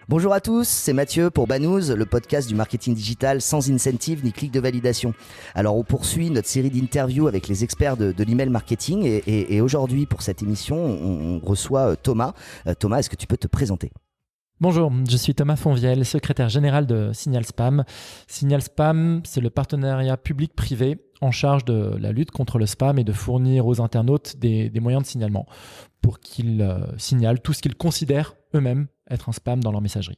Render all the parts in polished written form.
Bonjour à tous, c'est Mathieu pour Banous, le podcast du marketing digital sans incentive ni clic de validation. Alors on poursuit notre série d'interviews avec les experts de l'email marketing et aujourd'hui pour cette émission on reçoit Thomas. Thomas, est-ce que tu peux te présenter ? Bonjour, je suis Thomas Fonvielle, secrétaire général de Signal Spam. Signal Spam, c'est le partenariat public-privé en charge de la lutte contre le spam et de fournir aux internautes des moyens de signalement pour qu'ils signalent tout ce qu'ils considèrent eux-mêmes être un spam dans leur messagerie.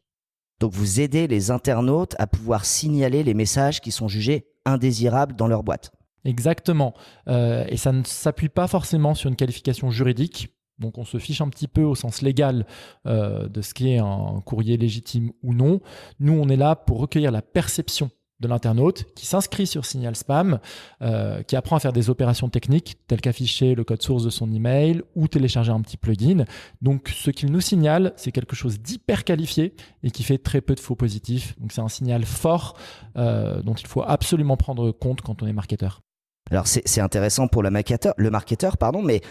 Donc vous aidez les internautes à pouvoir signaler les messages qui sont jugés indésirables dans leur boîte. Exactement, et ça ne s'appuie pas forcément sur une qualification juridique. Donc on se fiche un petit peu au sens légal de ce qui est un courrier légitime ou non. Nous, on est là pour recueillir la perception de l'internaute qui s'inscrit sur Signal Spam, qui apprend à faire des opérations techniques telles qu'afficher le code source de son email ou télécharger un petit plugin. Donc ce qu'il nous signale, c'est quelque chose d'hyper qualifié et qui fait très peu de faux positifs. Donc c'est un signal fort dont il faut absolument prendre compte quand on est marketeur. Alors c'est intéressant pour le marketeur, mais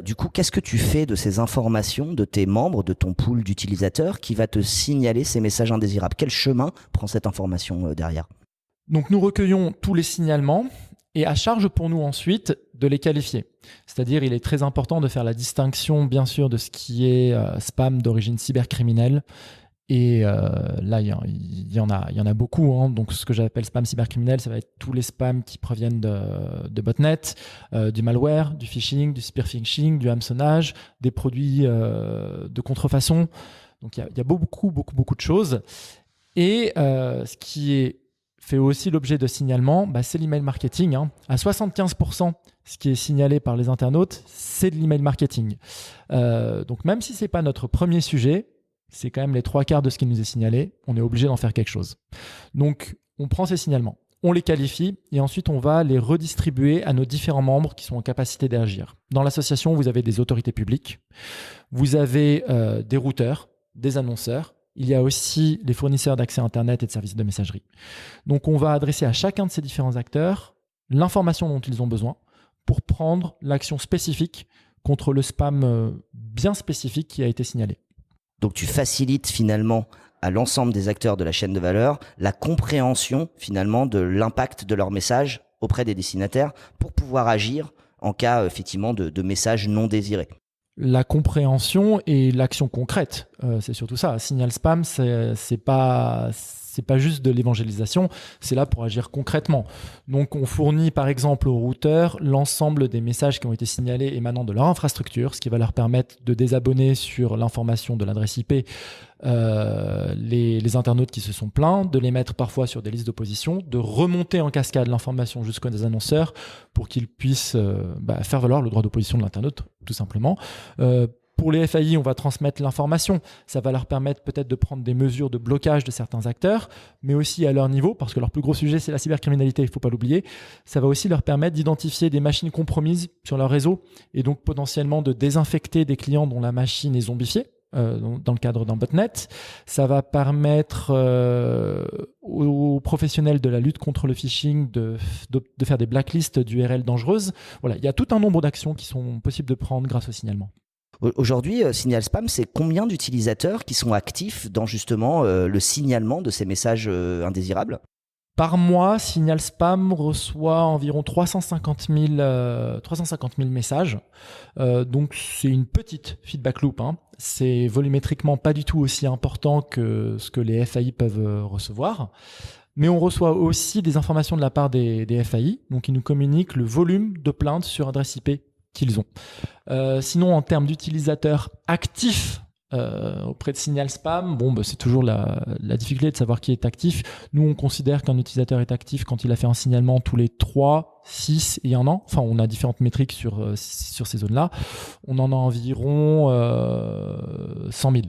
du coup, qu'est-ce que tu fais de ces informations de tes membres, de ton pool d'utilisateurs qui va te signaler ces messages indésirables ? Quel chemin prend cette information derrière ? Donc nous recueillons tous les signalements et à charge pour nous ensuite de les qualifier. C'est-à-dire il est très important de faire la distinction bien sûr de ce qui est spam d'origine cybercriminelle. Et là, il y en a beaucoup. Donc, ce que j'appelle spam cybercriminel, ça va être tous les spams qui proviennent de botnets, du malware, du phishing, du spear phishing, du hameçonnage, des produits de contrefaçon. Donc, il y a beaucoup de choses. Et ce qui fait aussi l'objet de signalement, c'est l'email marketing. À 75%, ce qui est signalé par les internautes, c'est de l'email marketing. Donc, même si ce n'est pas notre premier sujet, c'est quand même les 3/4 de ce qui nous est signalé, on est obligé d'en faire quelque chose. Donc, on prend ces signalements, on les qualifie et ensuite on va les redistribuer à nos différents membres qui sont en capacité d'agir. Dans l'association, vous avez des autorités publiques, vous avez des routeurs, des annonceurs, il y a aussi les fournisseurs d'accès Internet et de services de messagerie. Donc, on va adresser à chacun de ces différents acteurs l'information dont ils ont besoin pour prendre l'action spécifique contre le spam bien spécifique qui a été signalé. Donc tu facilites finalement à l'ensemble des acteurs de la chaîne de valeur la compréhension finalement de l'impact de leur message auprès des destinataires pour pouvoir agir en cas effectivement de messages non désirés. La compréhension et l'action concrète, c'est surtout ça. Signal Spam, c'est pas juste de l'évangélisation, c'est là pour agir concrètement. Donc on fournit par exemple aux routeurs l'ensemble des messages qui ont été signalés émanant de leur infrastructure, ce qui va leur permettre de désabonner sur l'information de l'adresse IP les internautes qui se sont plaints, de les mettre parfois sur des listes d'opposition, de remonter en cascade l'information jusqu'aux annonceurs pour qu'ils puissent faire valoir le droit d'opposition de l'internaute, tout simplement. Pour les FAI, on va transmettre l'information. Ça va leur permettre peut-être de prendre des mesures de blocage de certains acteurs, mais aussi à leur niveau, parce que leur plus gros sujet, c'est la cybercriminalité, il ne faut pas l'oublier. Ça va aussi leur permettre d'identifier des machines compromises sur leur réseau et donc potentiellement de désinfecter des clients dont la machine est zombifiée. Dans le cadre d'un botnet. Ça va permettre aux professionnels de la lutte contre le phishing de faire des blacklists d'URL dangereuses. Voilà, il y a tout un nombre d'actions qui sont possibles de prendre grâce au signalement. Aujourd'hui, Signal Spam, c'est combien d'utilisateurs qui sont actifs dans justement le signalement de ces messages indésirables ? Par mois, Signal Spam reçoit environ 350 000 messages. Donc, c'est une petite feedback loop. C'est volumétriquement pas du tout aussi important que ce que les FAI peuvent recevoir. Mais on reçoit aussi des informations de la part des FAI. Donc, ils nous communiquent le volume de plaintes sur adresse IP qu'ils ont. Sinon, en termes d'utilisateurs actifs, auprès de Signal Spam, c'est toujours la difficulté de savoir qui est actif. Nous, on considère qu'un utilisateur est actif quand il a fait un signalement tous les 3, 6 et 1 an. Enfin, on a différentes métriques sur ces zones-là. On en a environ 100 000.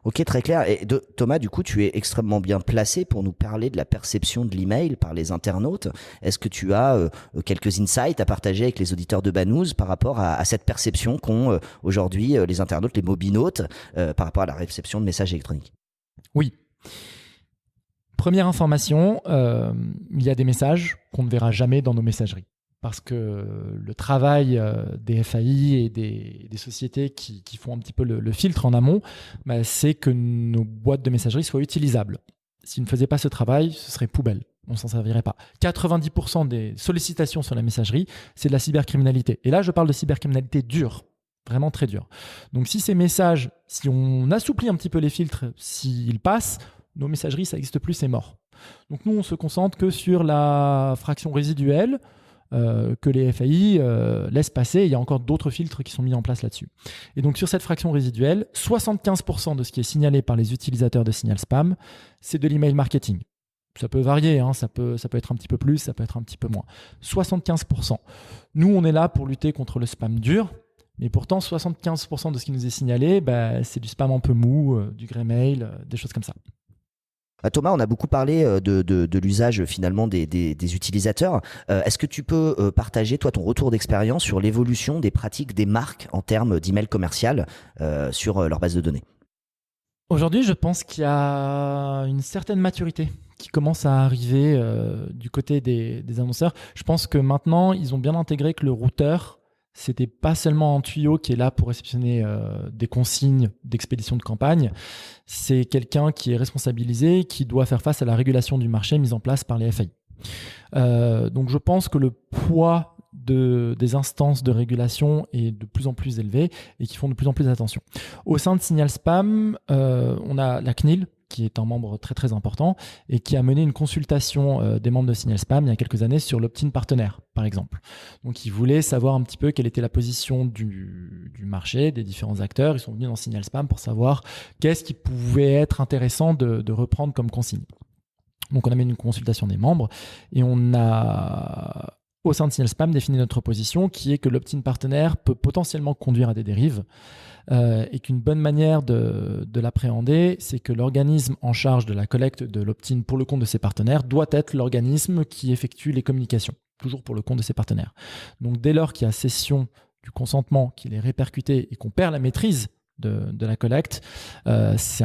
Ok, très clair. Et Thomas, du coup, tu es extrêmement bien placé pour nous parler de la perception de l'email par les internautes. Est-ce que tu as quelques insights à partager avec les auditeurs de Banous par rapport à cette perception qu'ont aujourd'hui les internautes, les mobinautes, par rapport à la réception de messages électroniques ? Oui. Première information, il y a des messages qu'on ne verra jamais dans nos messageries. parce que le travail des FAI et des sociétés qui font un petit peu le filtre en amont, c'est que nos boîtes de messagerie soient utilisables. S'ils ne faisaient pas ce travail, ce serait poubelle. On ne s'en servirait pas. 90% des sollicitations sur la messagerie, c'est de la cybercriminalité. Et là, je parle de cybercriminalité dure, vraiment très dure. Donc si ces messages, si on assouplit un petit peu les filtres, s'ils passent, nos messageries, ça n'existe plus, c'est mort. Donc nous, on se concentre que sur la fraction résiduelle que les FAI laissent passer. Il y a encore d'autres filtres qui sont mis en place là-dessus. Et donc sur cette fraction résiduelle, 75% de ce qui est signalé par les utilisateurs de Signal Spam, c'est de l'email marketing. Ça peut varier, hein, ça peut être un petit peu plus, ça peut être un petit peu moins. 75%. Nous, on est là pour lutter contre le spam dur, mais pourtant 75% de ce qui nous est signalé, c'est du spam un peu mou, du grey mail, des choses comme ça. Thomas, on a beaucoup parlé de l'usage finalement des utilisateurs. Est-ce que tu peux partager, toi, ton retour d'expérience sur l'évolution des pratiques des marques en termes d'email commercial sur leur base de données? Aujourd'hui, je pense qu'il y a une certaine maturité qui commence à arriver du côté des annonceurs. Je pense que maintenant, ils ont bien intégré que le routeur, c'était pas seulement un tuyau qui est là pour réceptionner des consignes d'expédition de campagne. C'est quelqu'un qui est responsabilisé, qui doit faire face à la régulation du marché mise en place par les FAI. Donc je pense que le poids des instances de régulation est de plus en plus élevé et qui font de plus en plus attention. Au sein de Signal Spam, on a la CNIL, qui est un membre très très important et qui a mené une consultation des membres de Signal Spam il y a quelques années sur l'opt-in partenaire, par exemple. Donc ils voulaient savoir un petit peu quelle était la position du marché, des différents acteurs. Ils sont venus dans Signal Spam pour savoir qu'est-ce qui pouvait être intéressant de reprendre comme consigne. Donc on a mené une consultation des membres et on a, au sein de Signal Spam, défini notre position qui est que l'opt-in partenaire peut potentiellement conduire à des dérives. Et qu'une bonne manière de l'appréhender, c'est que l'organisme en charge de la collecte de l'opt-in pour le compte de ses partenaires doit être l'organisme qui effectue les communications, toujours pour le compte de ses partenaires. Donc dès lors qu'il y a cession du consentement, qu'il est répercuté et qu'on perd la maîtrise de la collecte, c'est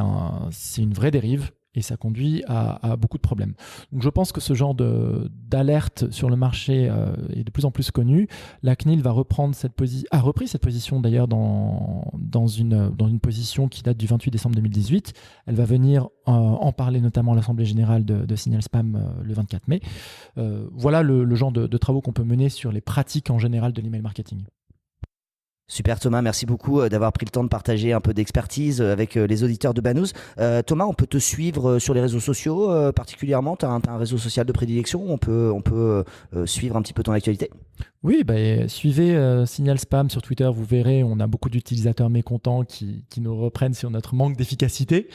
une vraie dérive. Et ça conduit à beaucoup de problèmes. Donc je pense que ce genre d'alerte sur le marché est de plus en plus connu. La CNIL a repris cette position d'ailleurs dans une position qui date du 28 décembre 2018. Elle va venir en parler notamment à l'Assemblée générale de Signal Spam le 24 mai. Voilà le genre de travaux qu'on peut mener sur les pratiques en général de l'email marketing. Super Thomas, merci beaucoup d'avoir pris le temps de partager un peu d'expertise avec les auditeurs de Banous. Thomas, on peut te suivre sur les réseaux sociaux particulièrement? Tu as un réseau social de prédilection? On peut suivre un petit peu ton actualité? Oui, suivez Signal Spam sur Twitter, vous verrez, on a beaucoup d'utilisateurs mécontents qui nous reprennent sur notre manque d'efficacité.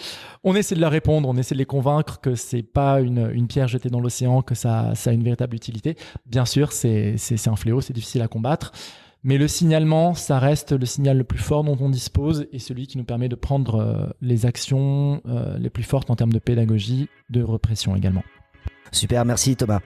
On essaie de leur répondre, on essaie de les convaincre que c'est pas une pierre jetée dans l'océan, que ça a une véritable utilité. Bien sûr, c'est un fléau, c'est difficile à combattre. Mais le signalement, ça reste le signal le plus fort dont on dispose et celui qui nous permet de prendre les actions les plus fortes en termes de pédagogie, de répression également. Super, merci Thomas.